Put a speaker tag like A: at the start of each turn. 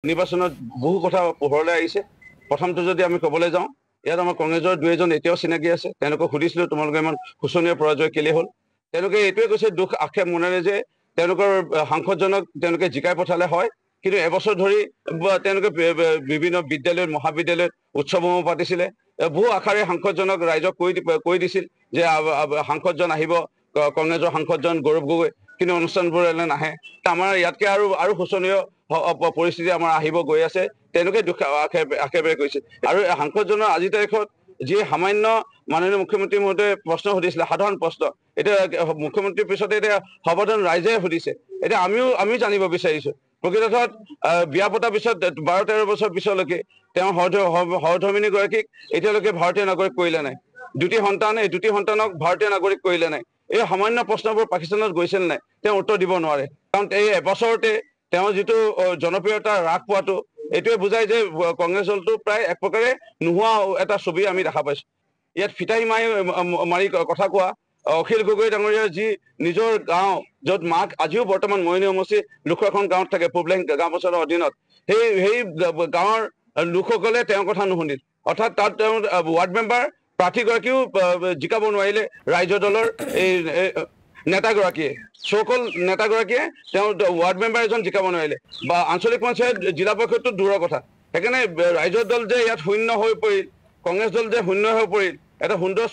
A: নিৰ্বাচনত বহু কথা পোহৰলৈ আহিছে। প্ৰথমটো যদি আমি ক'বলৈ যাওঁ, ইয়াত আমাৰ কংগ্ৰেছৰ দুই এজন এতিয়াও চিনাকি আছে। তেওঁলোকক সুধিছিলোঁ তোমালোকে ইমান শোচনীয় পৰাজয় কেলে হ'ল। তেওঁলোকে এইটোৱে কৈছে দুখ আক্ষেপ মনেৰে যে তেওঁলোকৰ সাংসদজনক তেওঁলোকে জিকাই পঠালে হয়, কিন্তু এবছৰ ধৰি তেওঁলোকে বিভিন্ন বিদ্যালয়ত মহাবিদ্যালয়ত উৎসৱসমূহ পাতিছিলে। বহু আশাৰে সাংসদজনক ৰাইজক কৈ দিছিল যে সাংসদজন আহিব, কংগ্ৰেছৰ সাংসদজন গৌৰৱ গগৈ, কিন্তু অনুষ্ঠানবোৰলৈ নাহে। আমাৰ ইয়াতকে আৰু শোচনীয় পৰিস্থিতি আমাৰ আহিব গৈ আছে। তেওঁলোকে দুখ আক্ষেপেৰে কৈছে। আৰু সাংসদজনৰ আজিৰ তাৰিখত যি সামান্য মাননীয় মুখ্যমন্ত্ৰী মহোদয়ে প্ৰশ্ন সুধিছিলে, সাধাৰণ প্ৰশ্ন, এতিয়া মুখ্যমন্ত্ৰীৰ পিছতে এতিয়া সৰ্বসাধাৰণ ৰাইজে সুধিছে। এতিয়া আমিও জানিব বিচাৰিছো প্ৰকৃতত বিয়া পতাৰ পিছত 12-13 বছৰ পিছলৈকে তেওঁ সহধৰ্মিনীগৰাকীক এতিয়ালৈকে ভাৰতীয় নাগৰিক কৰিলে নাই। দুটি সন্তানক ভাৰতীয় নাগৰিক কৰিলে নাই। এই সামান্য প্ৰশ্নবোৰ পাকিস্তানত গৈছিল নাই, তেওঁ উত্তৰ দিব নোৱাৰে। কাৰণ এই এবছৰতে তেওঁ যিটো জনপ্ৰিয়তা হ্ৰাস পোৱাটো এইটোৱে বুজায় যে কংগ্ৰেছ দলটো প্ৰায় এক প্ৰকাৰে নোহোৱা এটা ছবি আমি দেখা পাইছো। ইয়াত ফিতাহী মাৰি কথা কোৱা অখিল গগৈ ডাঙৰীয়াৰ যি নিজৰ গাঁও, য'ত মাক আজিও বৰ্তমান মৰিয়নি সমষ্টিৰ লোক এখন গাঁৱত থাকে, পূবলেং গাঁও পঞ্চায়তৰ অধীনত, সেই গাঁৱৰ লোকসকলে তেওঁৰ কথা নুশুনিল। অৰ্থাৎ তাত তেওঁ ৱাৰ্ড মেম্বাৰ প্ৰাৰ্থীগৰাকীও জিকাব নোৱাৰিলে ৰাইজৰ দলৰ এই নেতাগৰাকীয়ে, চৌকল নেতাগৰাকীয়ে তেওঁ ৱাৰ্ড মেম্বাৰ এজন জিকাব নোৱাৰিলে, বা আঞ্চলিক পঞ্চায়ত জিলা পৰিষদটো দূৰৰ কথা। সেইকাৰণে ৰাইজৰ দল যে ইয়াত শূন্য হৈ পৰিল, কংগ্ৰেছ দল যে শূন্য হৈ পৰিল, এটা সুন্দৰ